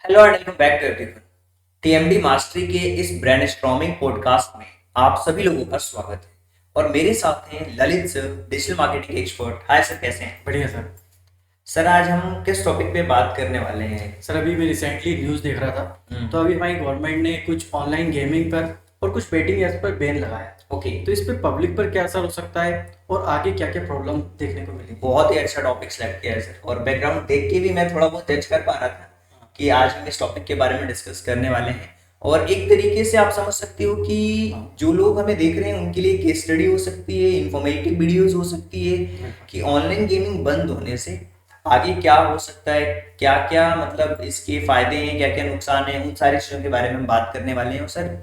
Hello and welcome back to everyone. TMD mastery के इस brainstorming podcast में आप सभी लोगों का स्वागत है। और मेरे साथ हैं Lalit sir, digital marketing expert. Hi sir, कैसे हैं? बढ़िया सर। सर, आज हम किस टॉपिक पे बात करने वाले हैं? सर अभी मैं रिसेंटली न्यूज़ देख रहा था तो हम्म। अभी हमारी गवर्नमेंट ने कुछ ऑनलाइन गेमिंग पर और कुछ बेटिंग ऐप्स पर बैन लगाया। ओके। तो इस पे पब्लिक पर क्या असर हो सकता है और आगे क्या क्या प्रॉब्लम देखने को मिलेगी। बहुत ही अच्छा टॉपिक सेलेक्ट किया है सर, और बैकग्राउंड देख के भी मैं थोड़ा बहुत जज कर पा रहा था कि आज हम इस टॉपिक के बारे में डिस्कस करने वाले हैं। और एक तरीके से आप समझ सकते हो कि जो लोग हमें देख रहे हैं उनके लिए केस स्टडी हो सकती है, इंफॉर्मेटिव वीडियोस हो सकती है कि ऑनलाइन गेमिंग बंद होने से आगे क्या हो सकता है, क्या क्या मतलब इसके फायदे हैं, क्या क्या नुकसान है, उन सारी चीज़ों के बारे में हम बात करने वाले हैं। और सर,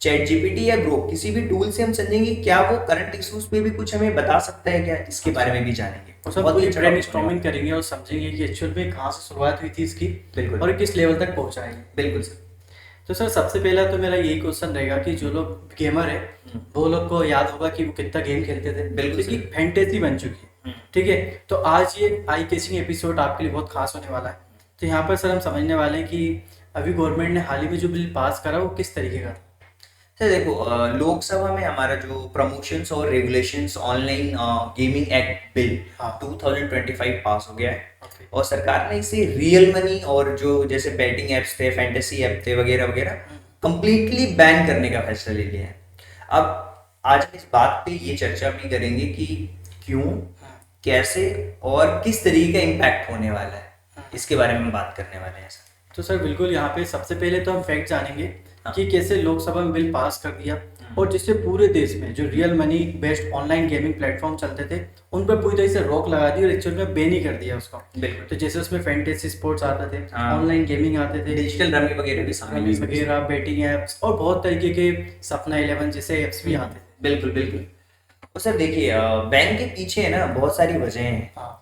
चैट जीपीटी या ग्रोक किसी भी टूल से हम समझेंगे क्या वो करंट इश्यूज पे भी कुछ हमें बता सकता है क्या, इसके बारे में भी जानेंगे। और सब बहुत ही पूरी अच्छा टॉपिक होने ब्रेनस्टॉर्मिंग वाला है। करेंगे और समझेंगे कि एक्चुअल में कहाँ से शुरुआत हुई थी इसकी बिल्कुल और किस लेवल तक पहुँचा है। बिल्कुल सर। तो सर सबसे पहला तो मेरा यही क्वेश्चन रहेगा कि जो लोग गेमर है वो लोग को याद होगा कि वो कितना गेम खेलते थे, बिल्कुल क्योंकि सर। फैंटेसी बन चुकी है। ठीक है, तो आज ये आई कैचिंग एपिसोड आपके लिए बहुत खास होने वाला है। तो यहाँ पर सर हम समझने वाले हैं कि अभी गवर्नमेंट ने हाल ही में जो बिल पास करा वो किस तरीके का था। सर देखो, लोकसभा में हमारा जो प्रमोशंस और regulations online gaming act bill हाँ। 2025 पास हो गया है। ओके। और सरकार ने इसे रियल मनी और जो जैसे बैटिंग एप्स थे, फैंटेसी ऐप थे वगैरह वगैरह कंप्लीटली बैन करने का फैसला ले लिया है। अब आज हम इस बात पे ये चर्चा भी करेंगे कि क्यों, कैसे और किस तरीके का इम्पैक्ट होने वाला है, इसके बारे में हम बात करने वाले हैं सर। तो सर बिल्कुल, यहाँ पे सबसे पहले तो हम फैक्ट जानेंगे हाँ। कि कैसे लोकसभा में बिल पास कर दिया और जिससे पूरे देश में जो real money based online gaming platform चलते थे उन पर पूरी तरह से रोक लगा दी और एक्चुअल में बैन ही कर दिया उसको। बिल्कुल। तो जैसे उसमें फैंटेसी स्पोर्ट्स आते थे, हाँ। ऑनलाइन गेमिंग आते थे, डिजिटल रमी वगैरह भी शामिल है रमी इसमें। वगैरह, बेटिंग एप्स और बहुत तरीके के सपना 11 जैसे एप्स भी आते थे। बिल्कुल बिल्कुल। और सर देखिए, बैंक के पीछे है ना बहुत सारी वजह हैं। हाँ।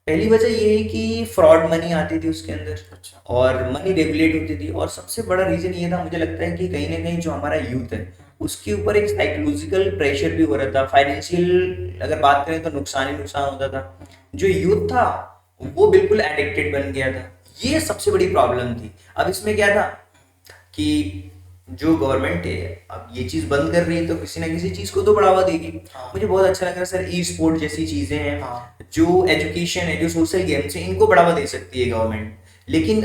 पहली वजह ये है कि फ्रॉड मनी आती थी उसके अंदर, अच्छा। और मनी रेगुलेट होती थी। और सबसे बड़ा रीजन ये था, मुझे लगता है कि कहीं ना कहीं जो हमारा यूथ है उसके ऊपर एक साइकोलॉजिकल प्रेशर भी हो रहा था। फाइनेंशियल अगर बात करें तो नुकसान ही नुकसान होता था। जो यूथ था वो बिल्कुल एडिक्टेड बन गया था। ये सबसे बड़ी प्रॉब्लम थी। अब इसमें क्या था कि जो गवर्नमेंट है अब ये चीज बंद कर रही है तो किसी ना किसी चीज को तो बढ़ावा देगी। हाँ। मुझे बहुत अच्छा लग रहा है सर, ई स्पोर्ट जैसी चीजें हैं, हाँ। जो एजुकेशन है, जो सोशल गेम्स है, इनको बढ़ावा दे सकती है गवर्नमेंट। लेकिन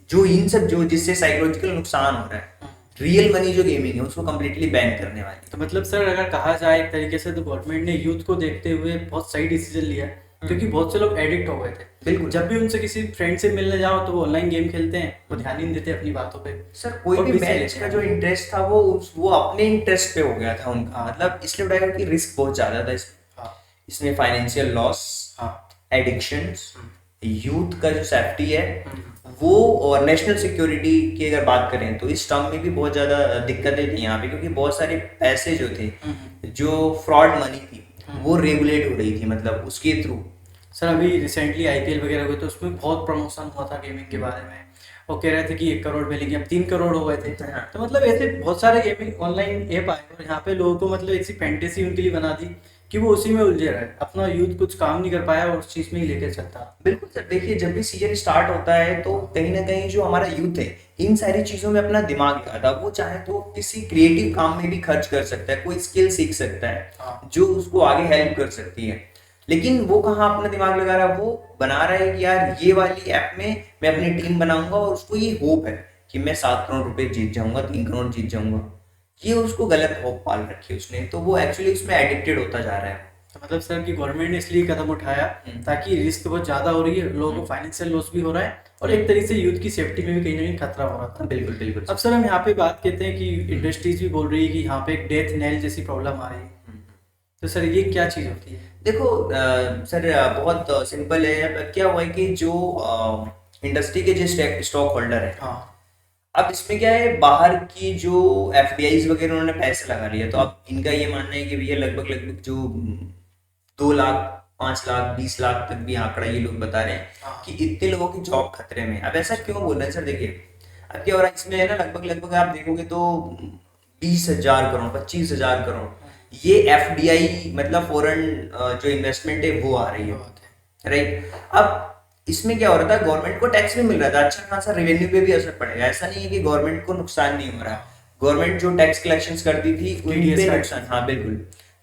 जो इन सब जो जिससे साइकोलॉजिकल नुकसान हो रहा है, रियल मनी जो गेमिंग है उसको कम्प्लीटली बैन करने वाली तो मतलब सर अगर कहा जाए एक तरीके से तो गवर्नमेंट ने यूथ को देखते हुए बहुत सही डिसीजन लिया है, क्योंकि बहुत से लोग एडिक्ट हो गए थे। बिल्कुल। जब भी उनसे किसी फ्रेंड से मिलने जाओ तो वो ऑनलाइन गेम खेलते हैं, वो ध्यान ही नहीं देते अपनी बातों पे। सर कोई और भी बिजी मैच रहते का हैं। जो इंटरेस्ट था वो अपने इंटरेस्ट पे हो गया था उनका। हाँ। मतलब इसलिए उठाया कि रिस्क बहुत ज्यादा था इसमें। हाँ। इसमें फाइनेंशियल लॉस, हाँ। एडिक्शंस, यूथ का जो सेफ्टी है हम्म। वो, और नेशनल सिक्योरिटी की अगर बात करें तो इस टर्म में भी बहुत ज़्यादा दिक्कतें थी यहाँ पे, क्योंकि बहुत सारे पैसे जो थे, जो फ्रॉड मनी थी वो रेगुलेट हो रही थी, मतलब उसके थ्रू। सर अभी रिसेंटली आईपीएल वगैरह हुए तो उसमें बहुत प्रमोशन हुआ था गेमिंग के बारे में। वो कह रहे थे कि 1 करोड़ मिलेंगे, अब 3 करोड़ हो गए थे। हाँ। तो मतलब ऐसे बहुत सारे गेमिंग ऑनलाइन ऐप आए और यहाँ पे लोगों को मतलब ऐसी फैंटेसी उनके लिए बना दी कि वो उसी में उलझे रहे, अपना यूथ कुछ काम नहीं कर पाया और उस चीज में ही लेकर चलता। बिल्कुल सर। देखिए, जब भी सीजन स्टार्ट होता है तो कहीं ना कहीं जो हमारा यूथ है इन सारी चीज़ों में अपना दिमाग लगाता है। वो चाहे तो किसी क्रिएटिव काम में भी खर्च कर सकता है, कोई स्किल सीख सकता है जो उसको आगे हेल्प कर सकती है। लेकिन वो कहाँ अपना दिमाग लगा रहा है, वो बना रहा है कि यार ये वाली ऐप में मैं अपनी टीम बनाऊंगा और उसको ये होप है कि मैं 7 करोड़ रुपए जीत जाऊंगा, 3 करोड़ जीत जाऊंगा। ये उसको गलत होप पाल रखी है उसने, तो वो एक्चुअली उसमें एडिक्टेड होता जा रहा है। तो मतलब सर की गवर्नमेंट ने इसलिए कदम उठाया ताकि रिस्क बहुत ज्यादा हो रही है, लोगों को फाइनेंशियल लॉस भी हो रहा है और एक तरीके से यूथ की सेफ्टी में भी कहीं ना कहीं खतरा हो रहा था। बिल्कुल बिल्कुल अब सर हम यहाँ पे बात कहते हैं कि इंडस्ट्रीज भी बोल रही है कि यहाँ पे एक डेथ नेल जैसी प्रॉब्लम आ रही है। तो सर ये क्या चीज होती है। देखो सर, बहुत सिंपल है। अब क्या हुआ है कि जो इंडस्ट्री के जो स्टॉक होल्डर है, हाँ। अब इसमें क्या है, बाहर की जो एफडीआईज वगैरह उन्होंने पैसे लगा लिया, तो अब इनका ये मानना है कि भैया लगभग लगभग जो 2 लाख, 5 लाख, 20 लाख तक भी आंकड़ा ये लोग बता रहे हैं कि इतने लोगों की जॉब खतरे में है। अब ऐसा क्यों बोल रहे हैं सर? देखिए, अब क्या हो रहा है इसमें है ना, लगभग लगभग आप देखोगे तो 20,000 करोड़, 25,000 करोड़ ये एफडीआई मतलब फॉरेन जो इन्वेस्टमेंट है वो आ रही है, राइट। अब इसमें क्या हो रहा था, गवर्नमेंट को टैक्स भी मिल रहा था, अच्छा खासा रेवेन्यू पे भी असर पड़ेगा। ऐसा नहीं है कि गवर्नमेंट को नुकसान नहीं हो रहा, गवर्नमेंट जो टैक्स कलेक्शन करती थी उन TDS पे का नुकसान, हाँ बिल्कुल।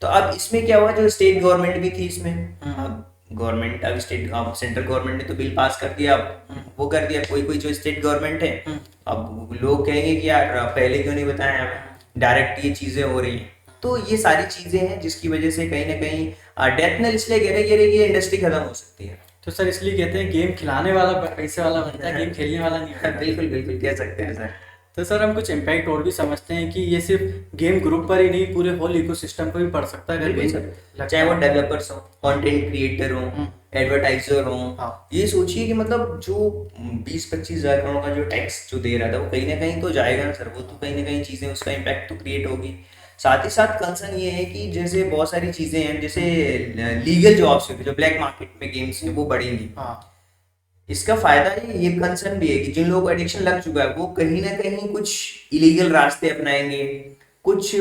तो अब इसमें क्या हुआ, जो स्टेट गवर्नमेंट भी थी इसमें, अब गवर्नमेंट, अब स्टेट, अब सेंट्रल गवर्नमेंट ने तो बिल पास कर दिया, अब वो कर दिया, कोई कोई जो स्टेट गवर्नमेंट है, अब लोग कहेंगे कि यार पहले क्यों नहीं बताया हमें, डायरेक्ट ये चीजें हो रही हैं। तो ये सारी चीजें हैं जिसकी वजह से कहीं ना कहीं डेथ नेल इसलिए गिर रही है कि ये इंडस्ट्री खत्म हो सकती है। तो सर इसलिए कहते हैं गेम खिलाने वाला पैसे वाला बनता है, गेम खेलने वाला नहीं होता। बिल्कुल बिल्कुल कह सकते हैं सर। तो सर हम कुछ इम्पैक्ट और भी समझते हैं कि ये सिर्फ गेम ग्रुप पर ही नहीं, पूरे होल इकोसिस्टम पर भी पड़ सकता है अगर बिल्कुल गेम सर, चाहे वो डेवलपर्स हो, कंटेंट क्रिएटर हो, एडवर्टाइजर हो, हाँ। ये सोचिए कि मतलब जो 20-25 हजार करोड़ का जो टैक्स जो दे रहा था वो कहीं ना कहीं तो जाएगा ना सर, वो तो कहीं ना कहीं चीजें, उसका इम्पैक्ट तो क्रिएट होगी। साथ ही साथ कंसर्न ये है कि जैसे बहुत सारी चीजें हैं, जैसे लीगल जॉब्स जो ब्लैक मार्केट में गेम्स में वो बढ़ेंगी। हाँ इसका फायदा ये कंसर्न भी है कि जिन लोगों को एडिक्शन लग चुका है वो कहीं ना कहीं कुछ इलीगल रास्ते अपनाएंगे, कुछ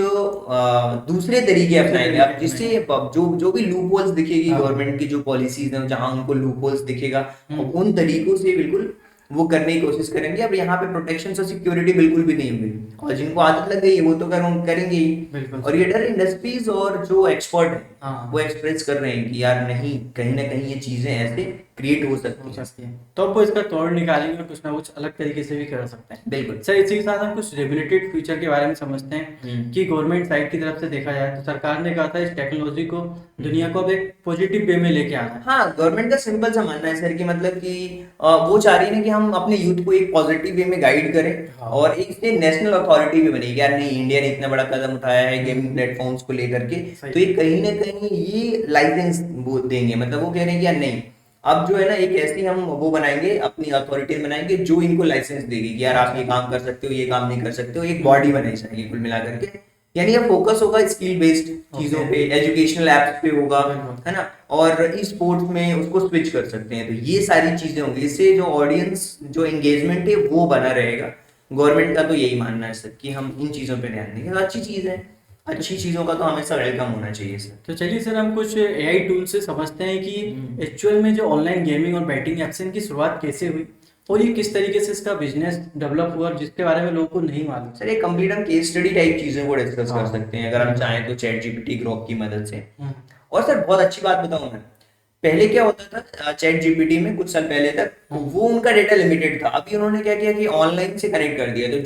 दूसरे तरीके अपनाएंगे। अब जिससे जो जो भी लूप होल्स दिखेगी हाँ। गवर्नमेंट की जो पॉलिसीज हैं, जहां उनको लूप होल्स दिखेगा अब उन तरीकों से बिल्कुल वो करने की कोशिश करेंगे। अब यहाँ पे प्रोटेक्शन और सिक्योरिटी बिल्कुल भी नहीं होगी, और जिनको आदत लग गई है वो तो करेंगे ही। बिल्कुल। और ये डर इंडस्ट्रीज और जो एक्सपर्ट है हाँ। वो एक्सप्रेस कर रहे हैं कि यार नहीं, कहीं ना कहीं ये चीजें ऐसे क्रिएट हो सकती हो हैं। सकती है, तो वो इसका तोड़ निकालेंगे और कुछ ना कुछ अलग तरीके से भी कर सकते हैं। बिल्कुल सर इसी के साथ हम कुछ रेगुलेटेड फ्यूचर के बारे में समझते हैं कि गवर्नमेंट साइड की तरफ से देखा जाए तो सरकार ने कहा था इस टेक्नोलॉजी को दुनिया को अब एक पॉजिटिव वे में लेके आना है। हाँ, गवर्नमेंट का सिंपल सा मानना है सर कि मतलब कि वो चाह रही है कि हम अपने यूथ को एक पॉजिटिव वे में गाइड करें, हाँ। और एक से नेशनल अथॉरिटी भी बनेगी। यार नहीं, इंडिया ने इतना बड़ा कदम उठाया है गेमिंग प्लेटफॉर्म्स को लेकर के, सही। तो ये कहीं ना कहीं ये लाइसेंस वो देंगे, मतलब वो कह रहे हैं कि यार नहीं, अब जो है ना एक ऐसी हम वो बनाएंगे, अपनी अथॉरिटी बनाएंगे जो इनको लाइसेंस देगी कि यार आप ये काम कर सकते हो, ये काम नहीं कर सकते हो, एक बॉडी बनाई जाएगी कुल मिला करके। यानी ये फोकस होगा स्किल बेस्ड चीजों पे, एजुकेशनल एप्स पे होगा, है ना, और ई स्पोर्ट्स में उसको स्विच कर सकते हैं। तो ये सारी चीजें होंगी, इससे जो ऑडियंस जो एंगेजमेंट है वो बना रहेगा। गवर्नमेंट का तो यही मानना है सर कि हम इन चीजों पे ध्यान देंगे, तो अच्छी चीज है, अच्छी चीजों का तो हमेशा वेलकम होना चाहिए सर। तो चलिए सर हम कुछ एआई टूल से समझते हैं कि एक्चुअल में जो ऑनलाइन गेमिंग और बैटिंग एप्स इनकी शुरुआत कैसे हुई और ये किस तरीके से इसका बिजनेस डेवलप हुआ और जिसके बारे में लोगों को नहीं मालूम। सर एक कंप्लीट हम केस स्टडी टाइप चीजों को डिस्कस कर हाँ। सकते हैं अगर हम चाहें तो, चैट जीपीटी ग्रोक की मदद से। और सर बहुत अच्छी बात बताऊं मैं, पहले क्या होता था चैट जीपीटी में कुछ साल पहले तक वो उनका डेटा लिमिटेड था। अभी उन्होंने क्या किया कि ऑनलाइन से कनेक्ट कर दिया, तो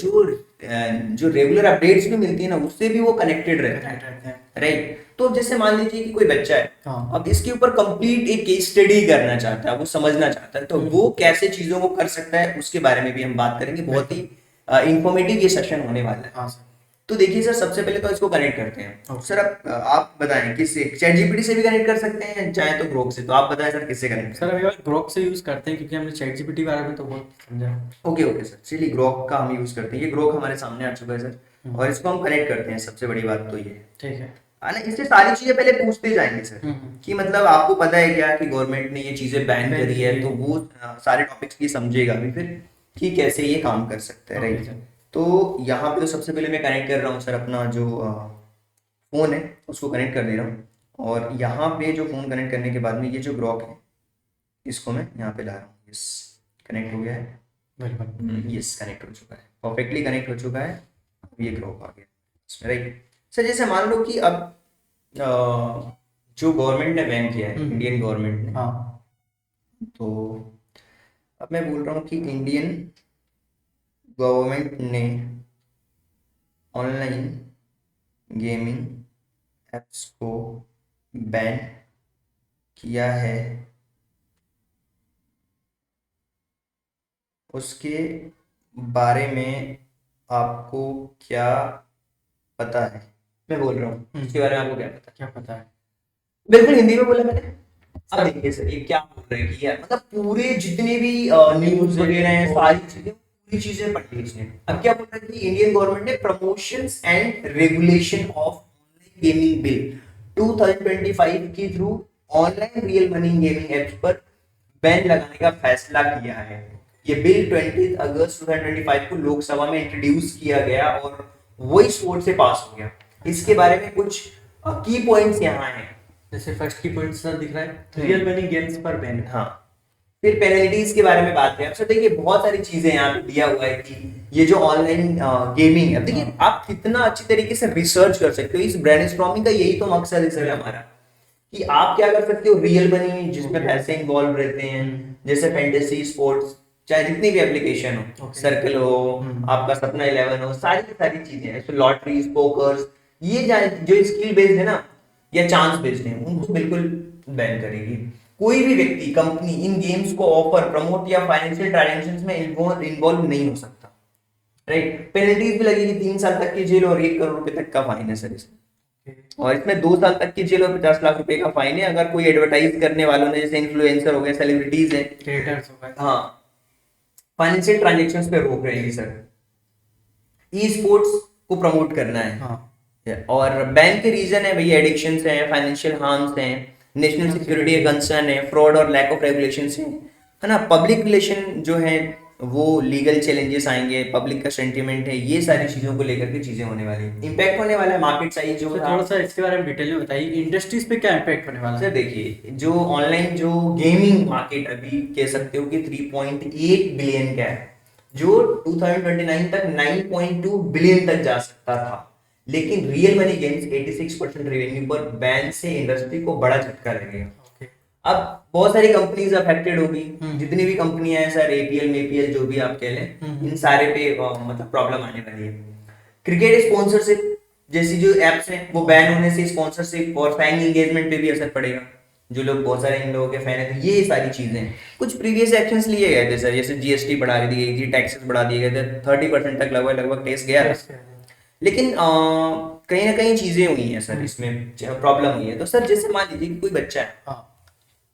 जो रेगुलर अपडेट्स भी मिलती है ना उससे भी वो कनेक्टेड रहता है, राइट। तो जैसे मान लीजिए कि कोई बच्चा है, हाँ। अब इसके ऊपर कंप्लीट एक केस स्टडी करना चाहता है, वो समझना चाहता है, तो वो कैसे चीजों को कर सकता है उसके बारे में भी हम बात करेंगे। बहुत ही इंफॉर्मेटिव ये सेशन होने वाला है। हाँ सर। तो देखिए सर, सबसे पहले तो इसको कनेक्ट करते हैं। Okay. सर आप बताएं किससे, चैट जीपीटी से भी कनेक्ट कर सकते हैं चाहे तो ग्रोक से, तो आप बताएं सर किससे कनेक्ट सर अभी ग्रोक से यूज करते हैं क्योंकि हमने चैट जीपीटी के बारे में तो बहुत समझा। ओके ओके सर, चलिए ग्रोक का हम यूज करते हैं। ये ग्रोक हमारे सामने आ चुका है सर, और इसको हम कनेक्ट करते हैं। सबसे बड़ी बात तो ये है, ठीक है ना, इससे सारी चीजें पहले पूछते जाएंगे सर कि मतलब आपको पता है क्या कि गवर्नमेंट ने ये चीजें बैन करी है, तो वो सारे टॉपिक्स की समझेगा अभी फिर कि कैसे ये काम कर सकता है, राइट। तो यहाँ पे तो सबसे पहले मैं कनेक्ट कर रहा हूँ सर अपना जो फोन है उसको कनेक्ट कर दे रहा हूँ, और यहाँ पे जो फोन कनेक्ट करने के बाद में ये जो ग्रोक है इसको मैं यहाँ पे ला रहा हूँ। यस, कनेक्ट हो गया है, यस कनेक्ट हो चुका है, परफेक्टली कनेक्ट हो चुका है। अब ये ग्रोक आ गया इसमें, राइट। सर जैसे मान लो कि अब जो गवर्नमेंट ने बैन किया है, इंडियन गवर्नमेंट ने, हाँ। तो अब मैं बोल रहा हूँ कि इंडियन गवर्नमेंट ने ऑनलाइन गेमिंग एप्स को बैन किया है, उसके बारे में आपको क्या पता है? मैं बोल रहा हूँ उसके बारे में आपको क्या पता है? बिल्कुल हिंदी में बोला मैंने। अब देखिए सर ये क्या बोल रहे हैं कि यार मतलब पूरे जितने भी न्यूज वगैरह हैं सारी चीजें, पूरी चीजें पढ़ ली इसने। अब क्या बोल रहा है कि इंडियन गवर्नमेंट ने promotions and regulation of online gaming bill 2025 के through online real money gaming apps पर बैन लगाने का फैसला किया है। ये बिल 20 अगस्त 2025 को लोकसभा में इंट्रोड्यूस किया गया और वॉइस वोट से पास हो गया। इसके बारे में कुछ की पॉइंट्स यहाँ हैं। जैसे फर्स्ट की पॉइंट सर दिख रहा है, रियल मनी गेम्स पर बैन। हाँ, फिर पेनल्टीज के बारे में बात करें सर, देखिए बहुत सारी चीजें यहाँ पे दिया हुआ है कि ये जो ऑनलाइन गेमिंग है, देखिए आप कितना अच्छी तरीके से रिसर्च कर सकते हो। इस ब्रेनस्टॉर्मिंग का यही तो मकसद है सर हमारा, कि आप क्या कर सकते हो रियल मनी जिसमें पैसे इन्वॉल्व रहते हैं, जैसे फैंटेसी स्पोर्ट्स, चाहे जितनी भी एप्लीकेशन हो, सर्कल हो, आपका सपना 11 हो, सारी की सारी चीजें हैं, लॉटरीज, पोकर्स, ये जो स्किल बेस्ड है ना या चांस बेस्ड है, उनको बिल्कुल बैन करेगी। कोई भी व्यक्ति, कंपनी इन गेम्स को ऑफर, प्रमोट या फाइनेंशियल ट्रांजैक्शंस में इन्वॉल्व नहीं हो सकता, राइट। पेनल्टीज भी लगेगी, 3 साल तक की जेल और 1 करोड़ रुपए तक का फाइन है सर इसमें। और इसमें 2 साल तक की जेल और 50 लाख रुपए का फाइन है अगर कोई एडवर्टाइज करने वालों ने, जैसे इन्फ्लुएंसर हो गए, सेलिब्रिटीज है, क्रिएटर्स हो गए, हाँ, फाइनेंशियल ट्रांजैक्शंस पे रोक रहेगी सर। ई स्पोर्ट्स को प्रमोट करना है, हाँ, और बैन के रीजन है भैया एडिक्शंस हैं, फाइनेंशियल हार्म्स हैं, नेशनल सिक्योरिटी का कंसर्न है, फ्रॉड और लैक ऑफ रेगुलेशंस है ना, पब्लिक रिलेशन जो है वो लीगल चैलेंजेस आएंगे, पब्लिक का सेंटीमेंट है, ये सारी चीजों को लेकर के चीजें होने वाली है, इम्पैक्ट होने वाला है मार्केट साइज जो तो थोड़ा सा इसके बारे में डिटेल में बताइए, इंडस्ट्रीज पे क्या इम्पैक्ट होने वाला सर। है? देखिए जो ऑनलाइन जो गेमिंग मार्केट अभी कह सकते हो कि 3.8 बिलियन का है, जो 2029 तक 9.2 बिलियन तक जा सकता था, लेकिन रियल मनी गेम्स 86% रेवेन्यू पर बैन से इंडस्ट्री को बड़ा झटका लगेगा। अब बहुत सारी कंपनीज अफेक्टेड होगी, जितनी भी कंपनियां हैं सर, एपीएल मेपीएल जो भी आप कह लें, इन सारे पे मतलब प्रॉब्लम आने वाली है। क्रिकेट स्पॉन्सरशिप जैसी जो एप्स हैं वो बैन होने से स्पॉन्सरशिप और फैन एंगेजमेंट पे भी असर पड़ेगा, जो लोग, बहुत सारे इन लोगों के फैन हैं, तो ये सारी चीजें, कुछ प्रीवियस एक्शंस लिए गए थे सर, जैसे जीएसटी बढ़ा दी गई थी, टैक्सेस बढ़ा दिए गए थे, 30% तक लगभग टैक्स गया था, लेकिन कहीं ना कहीं चीजें हुई हैं सर, इसमें प्रॉब्लम हुई है। तो सर जैसे मान लीजिए कि कोई बच्चा है,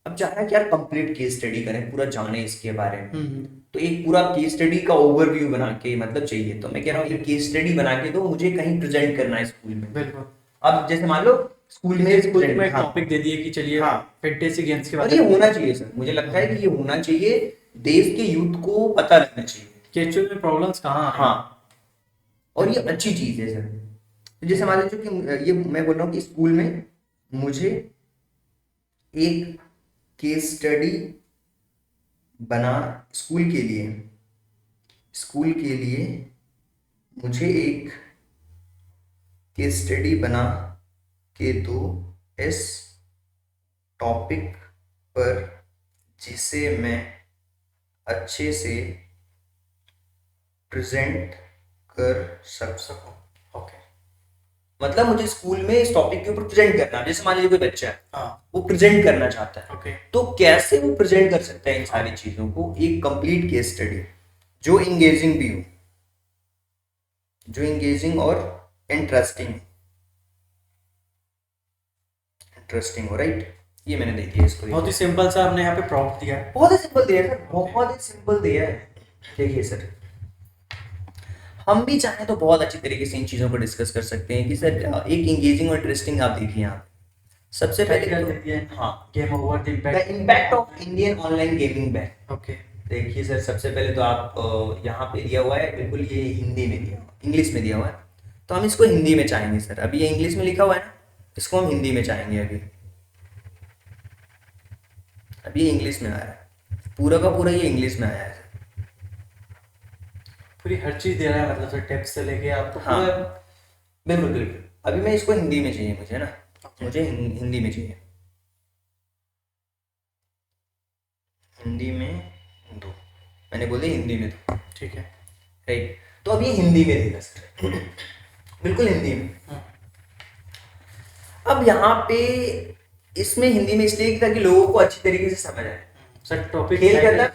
अब चाह रहा है कि यार कंप्लीट केस स्टडी करें, पूरा जाने इसके बारे में, तो एक पूरा केस स्टडी का ओवरव्यू बना के मतलब चाहिए, तो मैं कह रहा हूँ एक केस स्टडी बना के दो, मुझे कहीं प्रेजेंट करना है स्कूल में। बिल्कुल। अब जैसे मान लो स्कूल में टॉपिक दे दिए कि चलिए फैंटेसी गेम्स के और बारे ये में, होना चाहिए सर, मुझे लगता है कि ये होना चाहिए, देश के यूथ को पता लगना चाहिए कि एक्चुअल में प्रॉब्लम्स कहाँ हैं। हाँ, और ये अच्छी चीज है सर। तो जैसे मान लीजिए कि ये मैं बोल रहा हूँ कि स्कूल में मुझे एक केस स्टडी बना, स्कूल के लिए मुझे एक केस स्टडी बना के दो इस टॉपिक पर, जिसे मैं अच्छे से प्रेजेंट कर सकूं। ओके, मतलब मुझे स्कूल में इस टॉपिक के ऊपर प्रेजेंट करना है। जैसे मान लीजिए कोई बच्चा है, वो प्रेजेंट करना चाहता है, ओके, तो कैसे वो प्रेजेंट कर सकता है इन सारी चीजों को, एक कंप्लीट केस स्टडी जो इंगेजिंग भी हो, जो इंगेजिंग और इंटरेस्टिंग हो, राइट। ये मैंने दे दिया इसको, बहुत ही सिंपल सा हमने यहाँ पे प्रॉम्प्ट दिया है, बहुत ही सिंपल दिया है सर, बहुत ही सिंपल दिया है। देखिए सर, हम भी चाहें तो बहुत अच्छी तरीके से इन चीजों को डिस्कस कर सकते हैं कि सर एक इंगेजिंग और इंटरेस्टिंग आप देखिए यहाँ पे सबसे पहले तो, हाँ, game over the impact of Indian online gaming ban. Okay, देखिए सर, सबसे पहले तो आप यहाँ पे दिया हुआ है, बिल्कुल ये हिंदी में दिया हुआ, इंग्लिश में दिया हुआ है, तो हम इसको हिंदी में चाहेंगे सर। अभी ये इंग्लिश में लिखा हुआ है ना, इसको हम हिंदी में चाहेंगे। अभी ये इंग्लिश में आया है, पूरा का पूरा ये इंग्लिश में आया है, पूरी हर चीज दे रहा है, मतलब सर टेक्स्ट से लेके आपको हाँ, बिल्कुल बिल्कुल। अभी मैं इसको हिंदी में चाहिए मुझे ना, मुझे हिंदी में चाहिए, हिंदी में दो, मैंने बोले हिंदी में दो, ठीक है, राइट। तो अब ये हिंदी में देगा सर, बिल्कुल हिंदी में। अब यहाँ पे इसमें हिंदी में इसलिए ताकि लोगों को अच्छी तरीके से समझ आए सर। टॉपिक खेल करना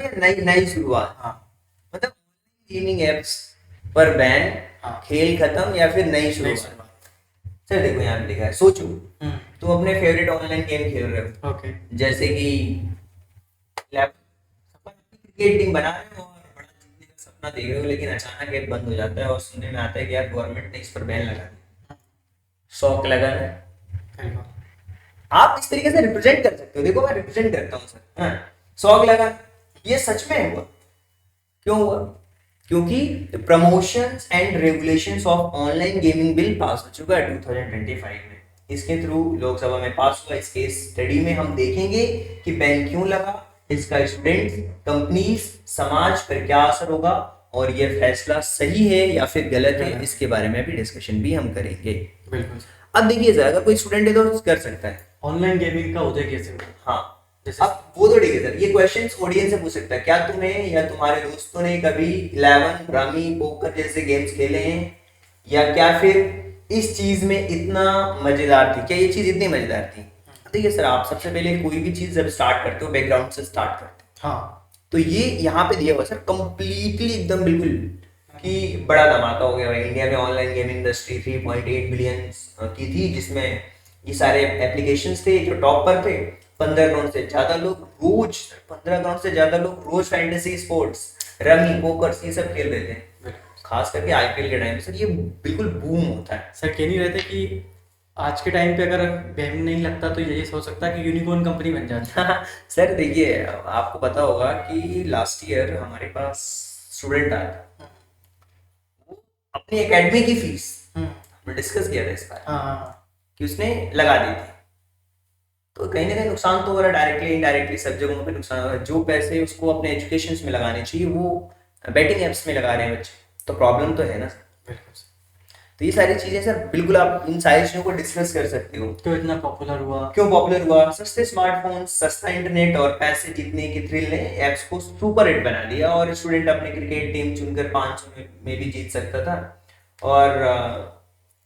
नई शुरुआत, मतलब गेमिंग एप्स पर बैन, खेल खत्म या फिर नई शुरुआत। सर देखो यहाँ पे लिखा है, सोचो तुम अपने फेवरेट ऑनलाइन गेम खेल रहे हो, ओके, जैसे कि क्रिकेट टीम बना रहे हो और बड़ा जीतने का सपना देख रहे हो, लेकिन अचानक ऐप बंद हो जाता है और सुनने में आता है कि यार गवर्नमेंट ने इस पर बैन लगा दिया, शौक लगा है। आप इस तरीके से रिप्रेजेंट कर सकते हो, देखो मैं रिप्रेजेंट करता हूँ सर, शौक लगा, ये सच में हुआ। क्यों हुआ? क्योंकि promotions and regulations of online gaming bill pass हो चुका है 2025 में, इसके थ्रू लोकसभा में पास हुआ। इसके स्टडी में हम देखेंगे कि बैन क्यों लगा इसका स्टूडेंट्स, कंपनीज, समाज पर क्या असर होगा और ये फैसला सही है या फिर गलत है, इसके बारे में भी डिस्कशन भी हम करेंगे। बिल्कुल। अब देखिए सर, अगर कोई स्टूडेंट है तो कर सकता है। ऑनलाइन गेमिंग का उदय कैसे हुआ? हाँ, जैसे अब वो तो ठीक है सर, ये क्वेश्चंस ऑडियंस से पूछ सकता है, क्या तुम्हें या तुम्हारे दोस्तों ने कभी 11 रमी पोकर जैसे गेम्स खेले हैं, या क्या फिर इस चीज में इतना मजेदार थी, क्या ये चीज इतनी मजेदार थी? देखिए सर, आप सबसे पहले कोई भी चीज जब स्टार्ट करते हो बैकग्राउंड से स्टार्ट करते हो। हाँ, तो ये यहाँ पे दिया हुआ सर कंप्लीटली एकदम बिल्कुल कि बड़ा धमाका हो गया भाई इंडिया में, ऑनलाइन गेमिंग इंडस्ट्री 3.8 बिलियन की थी, जिसमें ये सारे एप्लीकेशंस थे जो टॉप पर थे। 15 करोड़ से ज्यादा लोग रोज 15 करोड़ से ज्यादा लोग रोज फैंटेसी स्पोर्ट्स, रमी, पोकर्स ये सब खेल रहे थे। खास करके आईपीएल के टाइम पे सर ये बिल्कुल बूम होता है। सर कह नहीं रहे थे कि आज के टाइम पे अगर गेम नहीं लगता तो यही सोच सकता है कि यूनिकॉर्न कंपनी बन जाती है। सर देखिए, आपको पता होगा कि लास्ट ईयर हमारे पास स्टूडेंट आया था, वो अपनी एकेडमी की फीस हमने डिस्कस किया था इस बार हाँ, कि उसने लगा दी थी। तो कहीं ना कहीं नुकसान तो हो रहा है, डायरेक्टली इनडायरेक्टली सब जगहों पे नुकसान हो रहा है। जो पैसे उसको अपने एजुकेशन में लगाने चाहिए वो बेटिंग एप्स में लगा रहे हैं बच्चे, तो प्रॉब्लम तो है ना। बिल्कुल। तो ये सारी चीजें सर बिल्कुल आप इन सारी चीजों को डिस्कस कर सकते हो। क्यों इतना पॉपुलर हुआ? क्यों पॉपुलर हुआ? सस्ते स्मार्टफोन, सस्ता इंटरनेट और पैसे जीतने की थ्रिल ने एप्स को सुपर हिट बना दिया, और स्टूडेंट अपने क्रिकेट टीम चुनकर 500 में भी जीत सकता था, और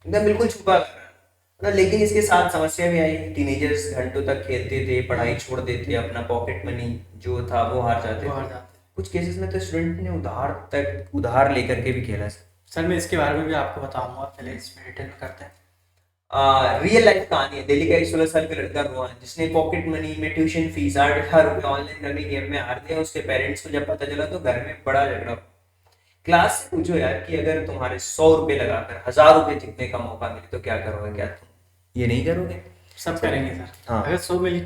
एकदम बिल्कुल छुपा कर। लेकिन इसके साथ समस्या भी आई। टीनेजर्स घंटों तक खेलते थे, पढ़ाई छोड़ देते, अपना पॉकेट मनी जो था वो हार जाते थे। कुछ केसेस में तो स्टूडेंट ने उधार लेकर के भी खेला। सर मैं इसके बारे में भी आपको बताऊंगा, पहले इसमें डिटेल में करते हैं। रियल लाइफ कहानी है। दिल्ली का एक 16 साल का लड़का रोहन, जिसने पॉकेट मनी में ट्यूशन फीस 8,000 रुपए ऑनलाइन रमी गेम में हार दिया। उसके पेरेंट्स को जब पता चला तो घर में बड़ा झगड़ा। क्लास से पूछो यार कि अगर तुम्हारे 100 रुपए लगाकर 1,000 रुपए जीतने का मौका मिले तो क्या करोगे? क्या तुम ये नहीं करोगे? सब करेंगे सर। हाँ। अगर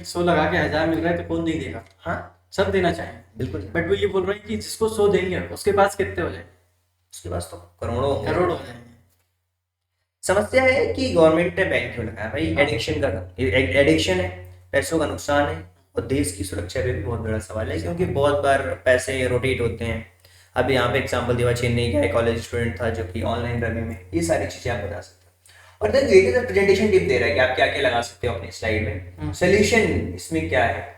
100 लगा के 1,000 मिल रहा है तो कौन नहीं देगा? हाँ, सब देना चाहिए। बिल्कुल। बट वो ये बोल रहे हैं कि जिसको 100 देंगे उसके पास कितने हो जाए? उसके पास तो करोड़ों करोड़ हो जाएंगे। समस्या है कि गवर्नमेंट ने बैन क्यों लगाया भाई? एडिक्शन है, पैसों का नुकसान है, और देश की सुरक्षा पे भी बहुत बड़ा सवाल है, क्योंकि बहुत बार पैसे रोटेट होते हैं। अब यहाँ पे एग्जांपल दिया, चेन्नई का एक कॉलेज स्टूडेंट था जो कि ऑनलाइन रमी में, ये सारी चीजें आप बता सकते हो। और देखिए सर, प्रेजेंटेशन टिप दे रहा है कि आप क्या क्या लगा सकते हो अपनी स्लाइड में। सोल्यूशन इसमें क्या है?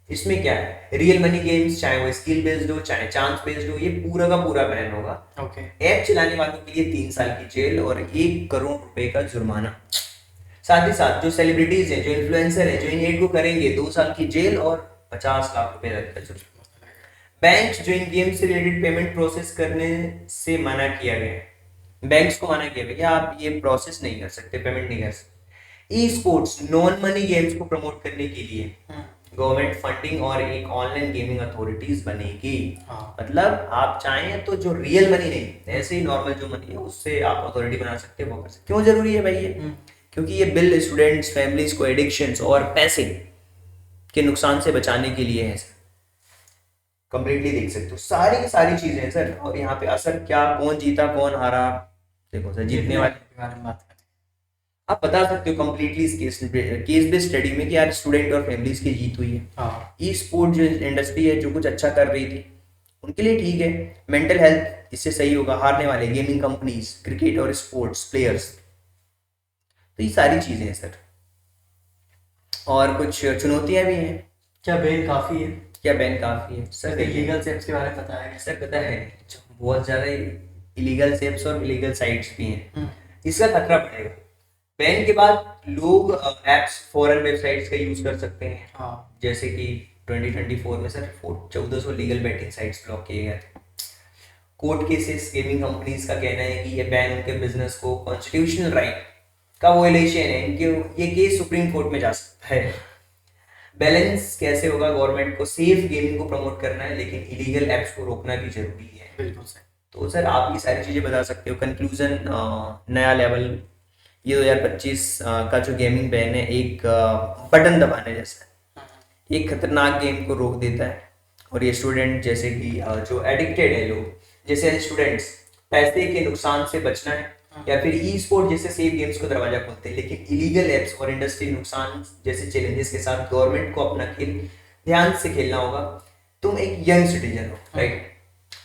इसमें क्या है, रियल मनी गेम्स, चाहे वो स्किल बेस्ड हो चाहे चांस बेस्ड हो, ये पूरा का पूरा बैन होगा। ओके। ऐप चलाने वालों के लिए 3 साल की जेल और 1 करोड़ रुपए का जुर्माना। साथ ही साथ जो सेलिब्रिटीज हैं, जो इन्फ्लुएंसर हैं, जो इन एड को करेंगे, 2 साल की जेल और 50 लाख रुपए तक का जुर्माना। बैंक जो इन गेम से रिलेटेड पेमेंट प्रोसेस करने से मना किया गया है, बैंक्स को मना किया गया, आप ये प्रोसेस नहीं कर सकते, पेमेंट नहीं कर सकते। E sports, non money games को प्रमोट करने के लिए गवर्नमेंट फंडिंग और एक ऑनलाइन गेमिंग अथॉरिटीज बनेगी। मतलब आप चाहें तो जो रियल मनी नहीं, ऐसे ही नॉर्मल जो मनी है उससे आप अथॉरिटी बना सकते हो, वो कर सकते। क्यों जरूरी है भाई ये? क्योंकि ये बिल स्टूडेंट्स, फैमिलीज को एडिक्शंस और पैसे के नुकसान से बचाने के लिए है सर। कंप्लीटली देख सकते हो सारी की सारी चीजें हैं सर। और यहाँ पे असर क्या, कौन जीता कौन हारा, देखो सर, जीतने वाले के बारे में बात करें। आप बता सकते हो कंप्लीटली इस केस बेस्ड स्टडी में कि यार स्टूडेंट और फैमिलीज की जीत हुई है। ई स्पोर्ट जो इंडस्ट्री है, जो कुछ अच्छा कर रही थी, उनके लिए ठीक है। मेंटल हेल्थ इससे सही होगा। हारने वाले गेमिंग कंपनीज, क्रिकेट और स्पोर्ट्स प्लेयर्स, तो ये सारी चीजें हैं सर। और कुछ चुनौतियां भी हैं। क्या बैन काफी है? क्या बैन काफी है सर? इलीगल सेप्स के बारे में पता है सर? पता है, बहुत ज्यादा इलीगल सेप्स और इलीगल साइट्स भी हैं, इसका खतरा बढ़ेगा। बैन के बाद लोग एप्स, फॉरेन वेबसाइट्स का यूज कर सकते हैं। जैसे कि 2024 में सर 1400 लीगल बेटिंग साइट्स ब्लॉक किए गए थे। कोर्ट केसेस, गेमिंग कंपनीज का कहना है कि ये बैन उनके बिजनेस को कॉन्स्टिट्यूशनल राइट का वोलेशन है, इनके ये केस सुप्रीम कोर्ट में जा सकता है। बैलेंस कैसे होगा? गवर्नमेंट को सेफ गेमिंग को प्रमोट करना है, लेकिन इलीगल एप्स को रोकना भी जरूरी है। बिल्कुल सर। तो सर आप ये सारी चीजें बता सकते हो। कंक्लूजन, नया लेवल, ये 2025 का जो गेमिंग बैन है एक बटन दबाने जैसा, एक खतरनाक गेम को रोक देता है। और ये स्टूडेंट जैसे कि जो एडिक्टेड है लोग, जैसे स्टूडेंट्स, पैसे के नुकसान से बचना है, या फिर ई स्पोर्ट जैसे सेफ गेम्स को दरवाजा खोलते हैं। लेकिन इलीगल एप्स और इंडस्ट्री नुकसान जैसे चैलेंजेस के साथ गवर्नमेंट को अपना खेल ध्यान से खेलना होगा। तुम एक यंग सिटीजन हो, राइट?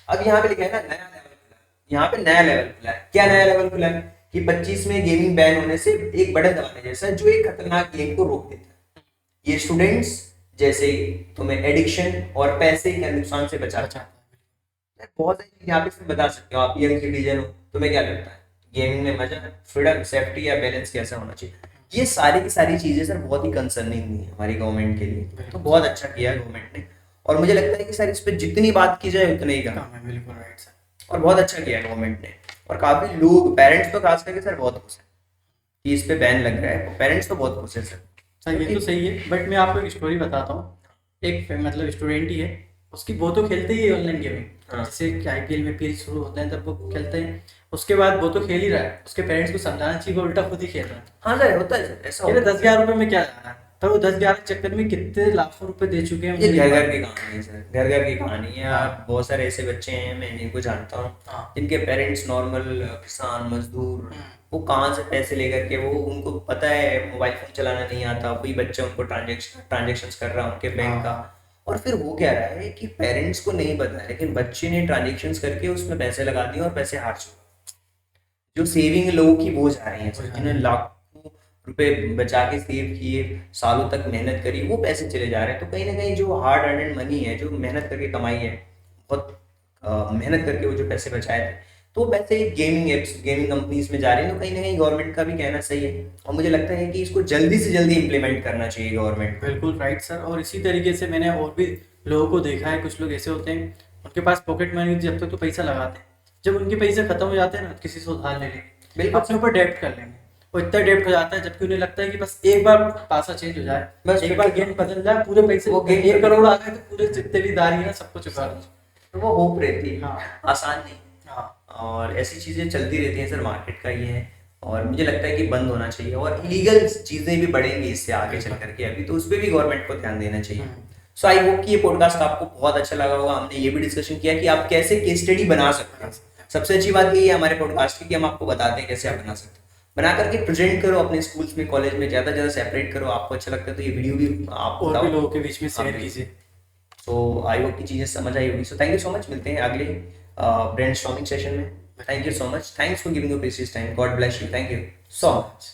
अब यहाँ पे लिखा है ना नया लेवल खुला है, यहाँ पे नया लेवल खुला है। क्या नया लेवल खुला है कि 25 में गेमिंग बैन होने से एक बटन दबाने जैसा जो एक खतरनाक गेम को रोक देता है। ये स्टूडेंट्स जैसे तुम्हें एडिक्शन और पैसे के नुकसान से बचाता है। बहुत सारी चीज यहाँ पे इसमें बता सकते हो। आप यंग सिटीजन हो, तुम्हें क्या लगता है गेमिंग में मजा, फ्रीडम, सेफ्टी या बैलेंस कैसा होना चाहिए? ये सारी की सारी चीजें सर बहुत ही कंसर्निंग हुई है हमारी गवर्नमेंट के लिए, तो बहुत अच्छा किया गवर्नमेंट ने। और मुझे लगता है कि सर इस पर जितनी बात की जाए उतना ही कम है। बिल्कुल राइट सर। और बहुत अच्छा किया गवर्नमेंट ने, और काफी लोग, पेरेंट्स तो खास करके सर बहुत खुश है कि इस पे बैन लग रहा है। पेरेंट्स तो बहुत खुश है सर। सर ये तो सही है, बट मैं आपको एक स्टोरी बताता हूँ। एक मतलब स्टूडेंट ही है, उसकी वो तो खेलते ही है ऑनलाइन गेमिंग, हाँ। जैसे आईपीएल में पीएल शुरू होते हैं तब वो खेलते हैं। उसके बाद वो तो खेल ही रहा है, उसके पेरेंट्स को समझाना चाहिए, वो उल्टा खुद ही खेल रहा है। हाँ सर, होता है सर, ऐसा ये होता है। 10,000 रुपए में क्या जाना है, पर वो 10,000 चक्कर में कितने लाखों रुपए दे चुके हैं। ये मुझे घर नहीं घर की कहानी है सर, घर घर की कहानी है। आप बहुत सारे ऐसे बच्चे हैं, मैं जिनको जानता हूँ, हाँ। जिनके पेरेंट्स नॉर्मल किसान मजदूर, वो कहाँ से पैसे लेकर के, वो उनको पता है मोबाइल फोन चलाना नहीं आता, वही बच्चा उनको ट्रांजेक्शन्स कर रहा है उनके बैंक का। और फिर हो क्या रहा है कि पेरेंट्स को नहीं पता है, लेकिन बच्चे ने ट्रांजेक्शन्स करके उसमें पैसे लगा दिए और पैसे हार चुके। जो सेविंग लोगों की वो जा रही है सर, जिन्होंने लाखों रुपए बचा के सेव किए, सालों तक मेहनत करी, वो पैसे चले जा रहे हैं। तो कहीं ना कहीं जो हार्ड अर्नड मनी है, जो मेहनत करके कमाई है, बहुत मेहनत करके वो जो पैसे बचाए थे, तो वो पैसे गेमिंग एप्स, गेमिंग कंपनीज में जा रहे हैं। तो कहीं ना कहीं गवर्नमेंट का भी कहना सही है, और मुझे लगता है कि इसको जल्दी से जल्दी इम्प्लीमेंट करना चाहिए गवर्नमेंट को। बिल्कुल राइट सर। और इसी तरीके से मैंने और भी लोगों को देखा है, कुछ लोग ऐसे होते हैं उनके पास पॉकेट मनी, जब तक तो पैसा लगाते हैं, जब उनके पैसे खत्म हो जाते हैं ना, किसी से उधार ले लेंगे, बिल्कुल। अपने ऊपर डेब्ट कर लेंगे। वो इतना डेब्ट हो जाता है, जबकि उन्हें लगता है कि बस एक बार पासा चेंज हो जाए, बस एक बार गेम बदल जाए, पूरे पैसे, वो गेम 1 करोड़ आ गए तो पूरे जितने भी दारी है ना सबको चुका दो। तो वो होप रहती है, हाँ। आसान नहीं। हाँ और ऐसी चीजें चलती रहती हैं सर, मार्केट का ये है। और मुझे लगता है कि बंद होना चाहिए, और इलीगल चीजें भी बढ़ेंगी इससे आगे चल करके, अभी तो उस पर भी गवर्नमेंट को ध्यान देना चाहिए। सो आई होप कि ये पॉडकास्ट आपको बहुत अच्छा लगा होगा। हमने ये भी डिस्कशन किया कि आप कैसे केस स्टडी बना सकते हैं। सबसे अच्छी बात ये है हमारे पॉडकास्ट की कि हम आपको बताते हैं कैसे आप बना सकते हैं। बना करके प्रेजेंट करो अपने स्कूल्स में, कॉलेज में, ज्यादा ज्यादा सेपरेट करो। आपको अच्छा लगता है तो ये वीडियो भी आप और भी बताओ, लोगों के बीच में शेयर कीजिए। सो आई होप की चीजें समझ आई होगी। So thank you so much, मिलते हैं अगले ब्रेनस्टॉर्मिंग सेशन में। Thank you so much, thanks for giving your precious time, God bless you, thank you so much.